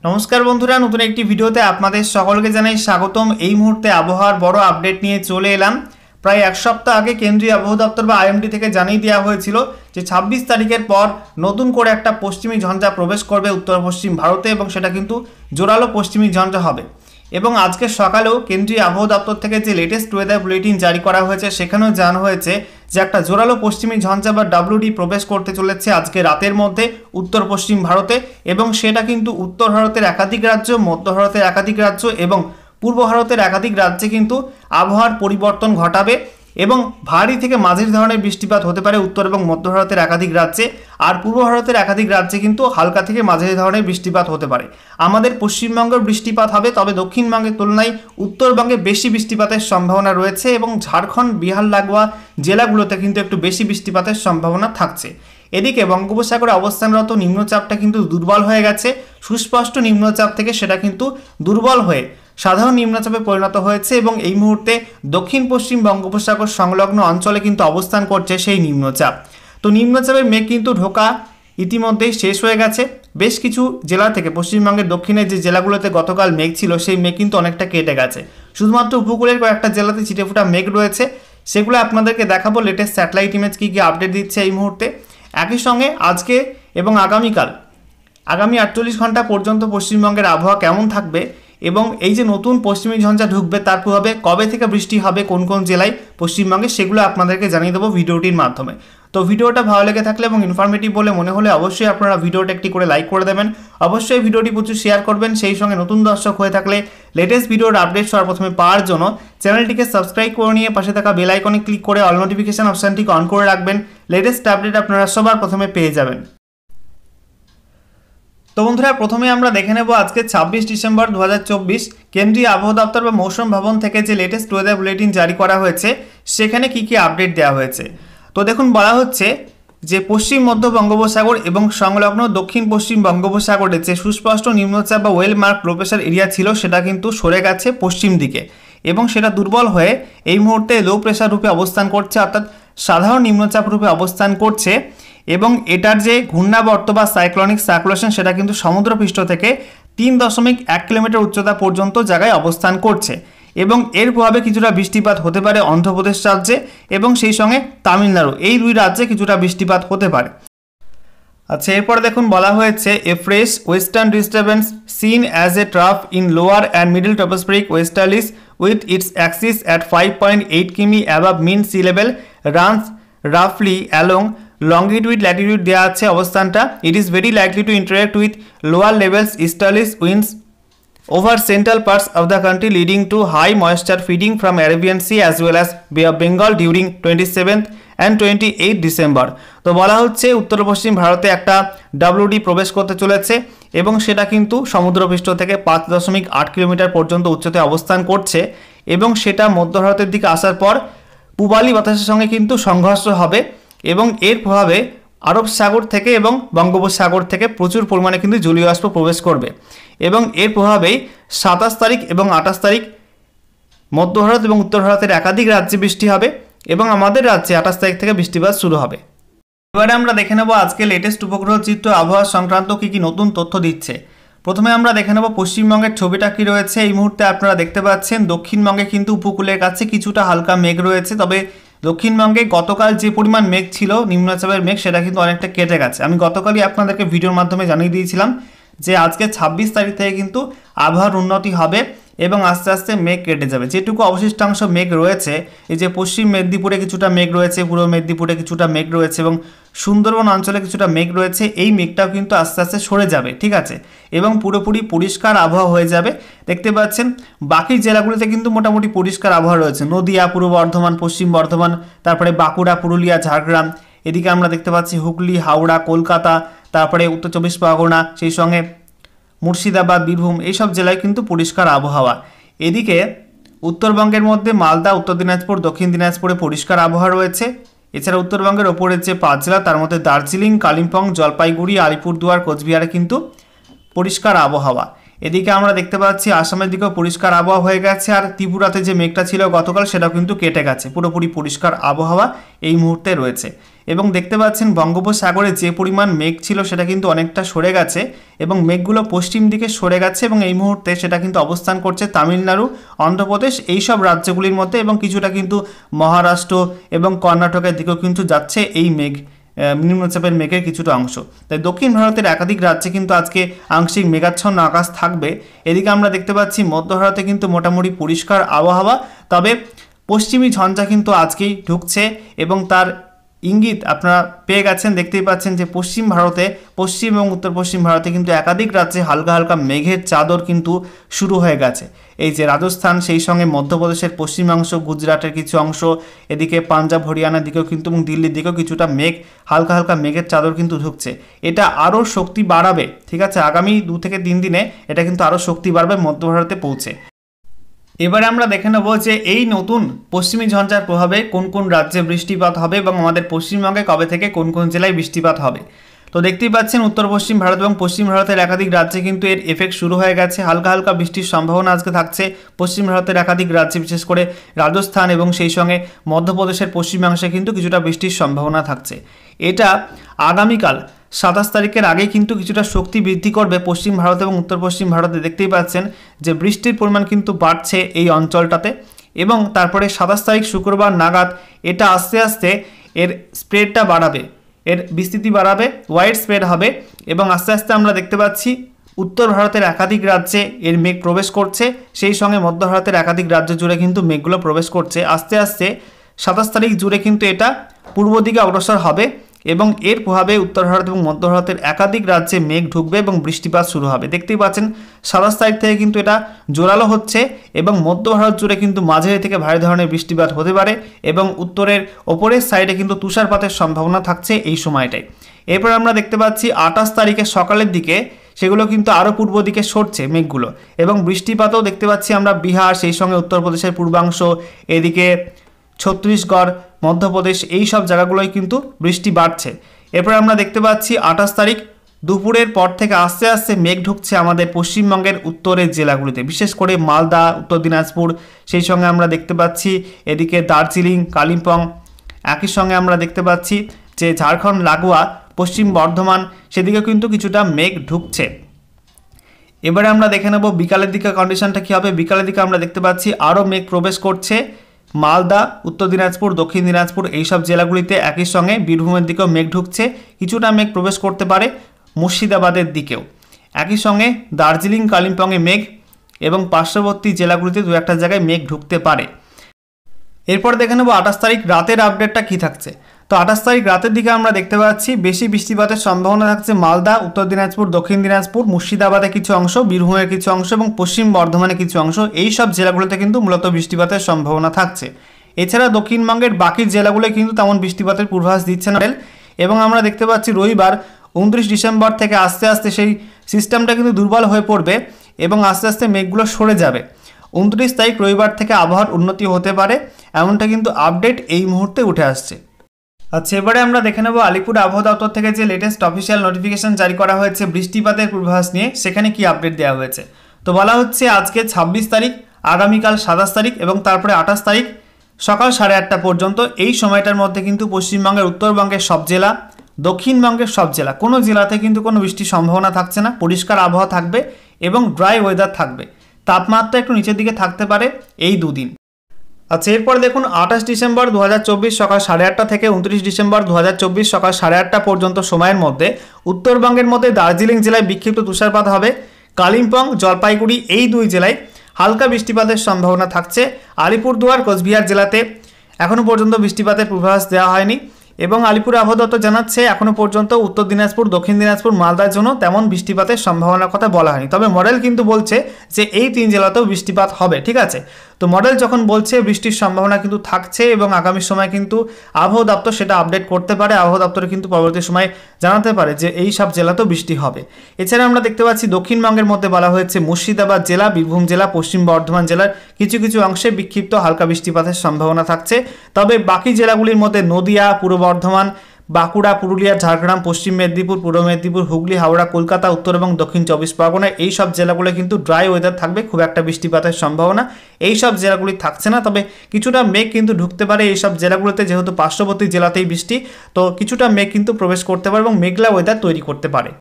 নমস্কার বন্ধুরা, নতুন একটি ভিডিওতে আপনাদের সকলকে জানাই স্বাগতম। এই মুহূর্তে আবহাওয়ার বড় আপডেট নিয়ে চলে এলাম। প্রায় এক সপ্তাহ আগে কেন্দ্রীয় আবহাওয়া দপ্তর বা আইএমডি থেকে জানিয়ে দেওয়া হয়েছিল যে 26 তারিখের পর নতুন করে একটা পশ্চিমী ঝঞ্ঝা প্রবেশ করবে উত্তর পশ্চিম ভারতে এবং সেটা কিন্তু জোরালো পশ্চিমী ঝঞ্ঝা হবে। এবং আজকে সকালেও কেন্দ্রীয় আবহাওয়া দপ্তর থেকে যে লেটেস্ট ওয়েদার বুলেটিন জারি করা হয়েছে সেখানেও জানানো হয়েছে যে একটা জোরালো পশ্চিমী ঝঞ্ঝা বা ডাব্লিউডি প্রবেশ করতে চলেছে আজকে রাতের মধ্যে উত্তর পশ্চিম ভারতে, এবং সেটা কিন্তু উত্তর ভারতের একাধিক রাজ্য, মধ্য ভারতের একাধিক রাজ্য এবং পূর্ব ভারতের একাধিক রাজ্যে কিন্তু আবহাওয়ার পরিবর্তন ঘটাবে এবং ভারী থেকে মাঝারি ধরনের বৃষ্টিপাত হতে পারে উত্তর এবং মধ্য ভারতের একাধিক রাজ্যে, আর পূর্ব ভারতের একাধিক রাজ্যে কিন্তু হালকা থেকে মাঝারি ধরনের বৃষ্টিপাত হতে পারে। আমাদের পশ্চিমবঙ্গের বৃষ্টিপাত হবে, তবে দক্ষিণবঙ্গের তুলনায় উত্তরবঙ্গে বেশি বৃষ্টিপাতের সম্ভাবনা রয়েছে এবং ঝাড়খণ্ড, বিহার লাগোয়া জেলাগুলোতে কিন্তু একটু বেশি বৃষ্টিপাতের সম্ভাবনা থাকছে। এদিকে বঙ্গোপসাগরে অবস্থানরত নিম্নচাপটা কিন্তু দুর্বল হয়ে গেছে। সুস্পষ্ট নিম্নচাপ থেকে সেটা কিন্তু দুর্বল হয়ে সাধারণ নিম্নচাপে পরিণত হয়েছে এবং এই মুহূর্তে দক্ষিণ পশ্চিম বঙ্গোপসাগর সংলগ্ন অঞ্চলে কিন্তু অবস্থান করছে সেই নিম্নচাপ। তো নিম্নচাপের মেঘ কিন্তু ঢোকা ইতিমধ্যেই শেষ হয়ে গেছে। বেশ কিছু জেলা থেকে পশ্চিমবঙ্গের দক্ষিণের যে জেলাগুলোতে গতকাল মেঘ ছিল সেই মেঘ কিন্তু অনেকটা কেটে গেছে। শুধুমাত্র উপকূলের কয়েকটা জেলাতে ছিটেফোঁটা মেঘ রয়েছে, সেগুলো আপনাদেরকে দেখাবো লেটেস্ট স্যাটেলাইট ইমেজ কী কী আপডেট দিচ্ছে এই মুহূর্তে। একই সঙ্গে আজকে এবং আগামী 48 ঘন্টা পর্যন্ত পশ্চিমবঙ্গের আবহাওয়া কেমন থাকবে এবং এই যে নতুন পশ্চিমী ঝঞ্ঝা ঢুকবে তার প্রভাবে কবে থেকে বৃষ্টি হবে কোন কোন জেলায় পশ্চিমবঙ্গে, সেগুলো আপনাদেরকে জানিয়ে দেবো ভিডিওটির মাধ্যমে। তো ভিডিওটা ভালো লেগে থাকলে এবং ইনফরমেটিভ বলে মনে হলে অবশ্যই আপনারা ভিডিওটা একটি করে লাইক করে দেবেন, অবশ্যই ভিডিওটি প্রচুর শেয়ার করবেন। সেই সঙ্গে নতুন দর্শক হয়ে থাকলে লেটেস্ট ভিডিওর আপডেট সবার প্রথমে পাওয়ার জন্য চ্যানেলটিকে সাবস্ক্রাইব করে নিয়ে পাশে থাকা বেল আইকনে ক্লিক করে অল নোটিফিকেশন অপশানটিকে অন করে রাখবেন। লেটেস্ট আপডেট আপনারা সবার প্রথমে পেয়ে যাবেন। তো বন্ধুরা, প্রথমে আমরা দেখে নেব আজকে 26 ডিসেম্বর 2024 কেন্দ্রীয় আবহাওয়া দপ্তর বা মৌসুম ভবন থেকে যে লেটেস্ট ওয়েদার বুলেটিন জারি করা হয়েছে সেখানে কি কি আপডেট দেওয়া হয়েছে। তো দেখুন, বলা হচ্ছে যে পশ্চিম মধ্য বঙ্গোপসাগর এবং সংলগ্ন দক্ষিণ পশ্চিম বঙ্গোপসাগরে যে সুস্পষ্ট নিম্নচাপ বা well mark low pressure area ছিল সেটা কিন্তু সরে গেছে পশ্চিম দিকে এবং সেটা দুর্বল হয়ে এই মুহূর্তে লো প্রেশার রূপে অবস্থান করছে, অর্থাৎ সাধারণ নিম্নচাপ রূপে অবস্থান করছে। এবং এটার যে ঘূর্ণাবর্ত বা সাইক্লোনিক সার্কুলেশন সেটা কিন্তু সমুদ্রপৃষ্ঠ থেকে 3.1 কিলোমিটার উচ্চতা পর্যন্ত জায়গায় অবস্থান করছে এবং এর প্রভাবে কিছুটা বৃষ্টিপাত হতে পারে অন্ধ্রপ্রদেশ রাজ্যে এবং সেই সঙ্গে তামিলনাড়ু, এই দুই রাজ্যে কিছুটা বৃষ্টিপাত হতে পারে। আচ্ছা, এরপর দেখুন বলা হয়েছে a fresh western disturbance seen as a trough in lower and middle tropospheric westerlies with its axis at 5.8 কিমি above mean sea level runs রাফলি অ্যালং লঙ্গিটিউড ল্যাটিটিউড দেওয়া আছে অবস্থানটা। It is very likely to interact with lower levels easterlies winds over central parts of the country leading to high moisture feeding from Arabian Sea as well as Bay of Bengal during 27 and 28 December. তো বলা হচ্ছে উত্তর পশ্চিম ভারতে একটা WD প্রবেশ করতে চলেছে এবং সেটা কিন্তু সমুদ্রপৃষ্ঠ থেকে 5.8 কিলোমিটার পর্যন্ত উচ্চতায় অবস্থান করছে এবং সেটা মধ্য ভারতের দিকে আসার পর পূবালি বাতাসের সঙ্গে কিন্তু সংঘর্ষ হবে এবং এর প্রভাবে আরব সাগর থেকে এবং বঙ্গোপসাগর থেকে প্রচুর পরিমাণে কিন্তু জলীয় বাষ্প প্রবেশ করবে এবং এর প্রভাবেই 27 তারিখ এবং 28 তারিখ মধ্য ভারত এবং উত্তর ভারতের একাধিক রাজ্যে বৃষ্টি হবে এবং আমাদের রাজ্যে 28 তারিখ থেকে বৃষ্টিপাত শুরু হবে। এবারে আমরা দেখে নেব আজকে লেটেস্ট উপগ্রহ চিত্র আবহাওয়া সংক্রান্ত কী কী নতুন তথ্য দিচ্ছে। প্রথমে আমরা দেখে নেব পশ্চিমবঙ্গের ছবিটা কী রয়েছে। এই মুহূর্তে আপনারা দেখতে পাচ্ছেন দক্ষিণবঙ্গে কিন্তু উপকূলের কাছে কিছুটা হালকা মেঘ রয়েছে, তবে দক্ষিণবঙ্গে গতকাল যে পরিমাণ মেঘ ছিল নিম্নচাপের মেঘ সেটা কিন্তু অনেকটা কেটে গেছে। আমি গতকালই আপনাদেরকে ভিডিওর মাধ্যমে জানিয়ে দিয়েছিলাম যে আজকে 26 তারিখ থেকে কিন্তু আবহাওয়ার উন্নতি হবে এবং আস্তে আস্তে মেঘ কেটে যাবে। যেটুকু অবশিষ্টাংশ মেঘ রয়েছে, এই যে পশ্চিম মেদিনীপুরে কিছুটা মেঘ রয়েছে, পূর্ব মেদিনীপুরে কিছুটা মেঘ রয়েছে এবং সুন্দরবন অঞ্চলে কিছুটা মেঘ রয়েছে, এই মেঘটাও কিন্তু আস্তে আস্তে সরে যাবে, ঠিক আছে, এবং পুরোপুরি পরিষ্কার আবহাওয়া হয়ে যাবে। দেখতে পাচ্ছেন বাকি জেলাগুলিতে কিন্তু মোটামুটি পরিষ্কার আবহাওয়া রয়েছে, নদিয়া, পূর্ব বর্ধমান, পশ্চিম বর্ধমান, তারপরে বাঁকুড়া, পুরুলিয়া, ঝাড়গ্রাম, এদিকে আমরা দেখতে পাচ্ছি হুগলি, হাওড়া, কলকাতা, তারপরে উত্তর 24 পরগনা, সেই সঙ্গে মুর্শিদাবাদ, বীরভূম, এইসব জেলায় কিন্তু পরিষ্কার আবহাওয়া। এদিকে উত্তরবঙ্গের মধ্যে মালদা, উত্তর দিনাজপুর, দক্ষিণ দিনাজপুরে পরিষ্কার আবহাওয়া রয়েছে। এছাড়া উত্তরবঙ্গের ওপরের যে 5 জেলা তার মধ্যে দার্জিলিং, কালিম্পং, জলপাইগুড়ি, আলিপুরদুয়ার, কোচবিহারে কিন্তু পরিষ্কার আবহাওয়া। এদিকে আমরা দেখতে পাচ্ছি আসামের দিকেও পরিষ্কার আবহাওয়া হয়ে গেছে, আর ত্রিপুরাতে যে মেঘটা ছিল গতকাল সেটাও কিন্তু কেটে গেছে, পুরোপুরি পরিষ্কার আবহাওয়া এই মুহূর্তে রয়েছে। এবং দেখতে পাচ্ছেন বঙ্গোপসাগরে যে পরিমাণ মেঘ ছিল সেটা কিন্তু অনেকটা সরে গেছে এবং মেঘগুলো পশ্চিম দিকে সরে গেছে এবং এই মুহূর্তে সেটা কিন্তু অবস্থান করছে তামিলনাড়ু, অন্ধ্রপ্রদেশ এইসব রাজ্যগুলির মধ্যে এবং কিছুটা কিন্তু মহারাষ্ট্র এবং কর্ণাটকের দিকেও কিন্তু যাচ্ছে এই মেঘ, নিম্নচাপের মেঘের কিছুটা অংশ। তাই দক্ষিণ ভারতের একাধিক রাজ্যে কিন্তু আজকে আংশিক মেঘাচ্ছন্ন আকাশ থাকবে। এদিকে আমরা দেখতে পাচ্ছি মধ্য ভারতে কিন্তু মোটামুটি পরিষ্কার আবহাওয়া, তবে পশ্চিমী ঝঞ্ঝা কিন্তু আজকেই ঢুকছে এবং তার ইঙ্গিত আপনারা পেয়ে গেছেন। দেখতেই পাচ্ছেন যে পশ্চিম ভারতে, পশ্চিম এবং উত্তর পশ্চিম ভারতে কিন্তু একাধিক রাজ্যে হালকা হালকা মেঘের চাদর কিন্তু শুরু হয়ে গেছে। এই যে রাজস্থান, সেই সঙ্গে মধ্যপ্রদেশের পশ্চিমাংশ, গুজরাটের কিছু অংশ, এদিকে পাঞ্জাব হরিয়ানার দিকেও কিন্তু এবং দিল্লির দিকেও কিছুটা মেঘ, হালকা হালকা মেঘের চাদর কিন্তু ঢুকছে। এটা আরও শক্তি বাড়াবে, ঠিক আছে, আগামী 2 থেকে 3 দিনে এটা কিন্তু আরও শক্তি বাড়বে মধ্য ভারতে পৌঁছে। এবারে আমরা দেখে নেব যে এই নতুন পশ্চিমী ঝঞ্ঝার প্রভাবে কোন কোন রাজ্যে বৃষ্টিপাত হবে এবং আমাদের পশ্চিমবঙ্গে কবে থেকে কোন কোন জেলায় বৃষ্টিপাত হবে। তো দেখতেই পাচ্ছেন উত্তর পশ্চিম ভারত এবং পশ্চিম ভারতের একাধিক রাজ্যে কিন্তু এর এফেক্ট শুরু হয়ে গেছে। হালকা হালকা বৃষ্টির সম্ভাবনা আজকে থাকছে পশ্চিম ভারতের একাধিক রাজ্যে, বিশেষ করে রাজস্থান এবং সেই সঙ্গে মধ্যপ্রদেশের পশ্চিমাংশে কিন্তু কিছুটা বৃষ্টির সম্ভাবনা থাকছে। এটা আগামীকাল 27 তারিখের আগে কিন্তু কিছুটা শক্তি বৃদ্ধি করবে পশ্চিম ভারত এবং উত্তর পশ্চিম ভারতে। দেখতেই পাচ্ছেন যে বৃষ্টির পরিমাণ কিন্তু বাড়ছে এই অঞ্চলটাতে এবং তারপরে 27 তারিখ শুক্রবার নাগাদ এটা আস্তে আস্তে এর স্প্রেডটা বাড়াবে, এর বিস্তৃতি বাড়াবে, ওয়াইড স্প্রেড হবে এবং আস্তে আস্তে আমরা দেখতে পাচ্ছি উত্তর ভারতের একাধিক রাজ্যে এর মেঘ প্রবেশ করছে, সেই সঙ্গে মধ্য ভারতের একাধিক রাজ্য জুড়ে কিন্তু মেঘগুলো প্রবেশ করছে। আস্তে আস্তে 27 তারিখ জুড়ে কিন্তু এটা পূর্ব দিকে অগ্রসর হবে এবং এর প্রভাবে উত্তর ভারত এবং মধ্য ভারতের একাধিক রাজ্যে মেঘ ঢুকবে এবং বৃষ্টিপাত শুরু হবে। দেখতেই পাচ্ছেন 27 তারিখ থেকে কিন্তু এটা জোরালো হচ্ছে এবং মধ্য ভারত জুড়ে কিন্তু মাঝারি থেকে ভারী ধরনের বৃষ্টিপাত হতে পারে এবং উত্তরের ওপরের সাইডে কিন্তু তুষারপাতের সম্ভাবনা থাকছে এই সময়টায়। এরপর আমরা দেখতে পাচ্ছি 28 তারিখের সকালের দিকে সেগুলো কিন্তু আরও পূর্ব দিকে সরছে মেঘগুলো এবং বৃষ্টিপাতও দেখতে পাচ্ছি আমরা বিহার, সেই সঙ্গে উত্তরপ্রদেশের পূর্বাংশ, এদিকে ছত্তিশগড়, মধ্যপ্রদেশ, এই সব জায়গাগুলোয় কিন্তু বৃষ্টি বাড়ছে। এরপর আমরা দেখতে পাচ্ছি 28 তারিখ দুপুরের পর থেকে আস্তে আস্তে মেঘ ঢুকছে আমাদের পশ্চিমবঙ্গের উত্তরের জেলাগুলিতে, বিশেষ করে মালদা, উত্তর দিনাজপুর, সেই সঙ্গে আমরা দেখতে পাচ্ছি এদিকে দার্জিলিং, কালিম্পং, একই সঙ্গে আমরা দেখতে পাচ্ছি যে ঝাড়খণ্ড লাগোয়া পশ্চিম বর্ধমান, সেদিকে কিন্তু কিছুটা মেঘ ঢুকছে। এবারে আমরা দেখে নেব বিকালের দিকে কন্ডিশনটা কী হবে। বিকালের দিকে আমরা দেখতে পাচ্ছি আরও মেঘ প্রবেশ করছে মালদা, উত্তর দিনাজপুর, দক্ষিণ দিনাজপুর এইসব জেলাগুলিতে। একই সঙ্গে বীরভূমের দিকেও মেঘ ঢুকছে, কিছুটা মেঘ প্রবেশ করতে পারে মুর্শিদাবাদের দিকেও। একই সঙ্গে দার্জিলিং, কালিম্পংয়ে মেঘ এবং পার্শ্ববর্তী জেলাগুলিতে 2-1টা জায়গায় মেঘ ঢুকতে পারে। এরপর দেখে নেব 28 তারিখ রাতের আপডেটটা কী থাকছে। তো 28 তারিখ রাতের দিকে আমরা দেখতে পাচ্ছি বেশি বৃষ্টিপাতের সম্ভাবনা থাকছে মালদা, উত্তর দিনাজপুর, দক্ষিণ দিনাজপুর, মুর্শিদাবাদে কিছু অংশ, বীরভূমের কিছু অংশ এবং পশ্চিম বর্ধমানে কিছু অংশ। এই সব জেলাগুলোতে কিন্তু মূলত বৃষ্টিপাতের সম্ভাবনা থাকছে। এছাড়া দক্ষিণবঙ্গের বাকি জেলাগুলোয় কিন্তু তেমন বৃষ্টিপাতের পূর্বাভাস দিচ্ছে না এবং আমরা দেখতে পাচ্ছি রবিবার 29 ডিসেম্বর থেকে আস্তে আস্তে সেই সিস্টেমটা কিন্তু দুর্বল হয়ে পড়বে এবং আস্তে আস্তে মেঘগুলো সরে যাবে। 29 তারিখ রবিবার থেকে আবহাওয়ার উন্নতি হতে পারে, এমনটা কিন্তু আপডেট এই মুহূর্তে উঠে আসছে। আচ্ছা, এবারে আমরা দেখে নেব আলিপুর আবহাওয়া দপ্তর থেকে যে লেটেস্ট অফিসিয়াল নোটিফিকেশন জারি করা হয়েছে বৃষ্টিপাতের পূর্বাভাস নিয়ে, সেখানে কি আপডেট দেওয়া হয়েছে। তো বলা হচ্ছে আজকে 26 তারিখ, আগামীকাল 27 তারিখ এবং তারপরে 28 তারিখ সকাল 8:30 পর্যন্ত এই সময়টার মধ্যে কিন্তু পশ্চিমবঙ্গের উত্তরবঙ্গের সব জেলা, দক্ষিণবঙ্গের সব জেলা, কোনো জেলাতে কিন্তু কোনো বৃষ্টির সম্ভাবনা থাকছে না। পরিষ্কার আবহাওয়া থাকবে এবং ড্রাই ওয়েদার থাকবে। তাপমাত্রা একটু নিচের দিকে থাকতে পারে এই দুদিন। আচ্ছা, এরপর দেখুন 28 ডিসেম্বর 2024 সকাল 8:30 থেকে 29 ডিসেম্বর 2024 সকাল 8:30 পর্যন্ত সময়ের মধ্যে উত্তরবঙ্গের মধ্যে দার্জিলিং জেলায় বিক্ষিপ্ত তুষারপাত হবে। কালিম্পং, জলপাইগুড়ি এই 2 জেলায় হালকা বৃষ্টিপাতের সম্ভাবনা থাকছে। আলিপুরদুয়ার, কোচবিহার জেলাতে এখনও পর্যন্ত বৃষ্টিপাতের পূর্বাভাস দেওয়া হয়নি এবং আলিপুর আবহাওয়া দপ্তর জানাচ্ছে এখনও পর্যন্ত উত্তর দিনাজপুর, দক্ষিণ দিনাজপুর, মালদার জন্য তেমন বৃষ্টিপাতের সম্ভাবনার কথা বলা হয়নি। তবে মডেল কিন্তু বলছে যে এই 3 জেলাতেও বৃষ্টিপাত হবে, ঠিক আছে। তো মডেল যখন বলছে বৃষ্টির সম্ভাবনা কিন্তু থাকছে এবং আগামী সময় কিন্তু আবহাওয়া দপ্তর সেটা আপডেট করতে পারে। আবহাওয়া দপ্তর কিন্তু পরবর্তী সময় জানাতে পারে যে এই সব জেলাতেও বৃষ্টি হবে। এছাড়া আমরা দেখতে পাচ্ছি দক্ষিণবঙ্গের মধ্যে বলা হয়েছে মুর্শিদাবাদ জেলা, বীরভূম জেলা, পশ্চিম বর্ধমান জেলার কিছু কিছু অংশে বিক্ষিপ্ত হালকা বৃষ্টিপাতের সম্ভাবনা থাকছে। তবে বাকি জেলাগুলির মধ্যে নদিয়া, পূর্ব বর্ধমান, বাঁকুড়া, পুরুলিয়া, ঝাড়গ্রাম, পশ্চিম মেদিনীপুর, পূর্ব মেদিনীপুর, হুগলি, হাওড়া, কলকাতা, উত্তর এবং দক্ষিণ 24 পরগনা এই সব জেলাগুলো কিন্তু ড্রাই ওয়েদার থাকবে, খুব একটা বৃষ্টিপাতের সম্ভাবনা এই সব জেলাগুলি থাকছে না। তবে কিছুটা মেঘ কিন্তু ঢুকতে পারে এই সব জেলাগুলোতে, যেহেতু পার্শ্ববর্তী জেলাতেই বৃষ্টি, তো কিছুটা মেঘ কিন্তু প্রবেশ করতে পারে এবং মেঘলা ওয়েদার তৈরি করতে পারে।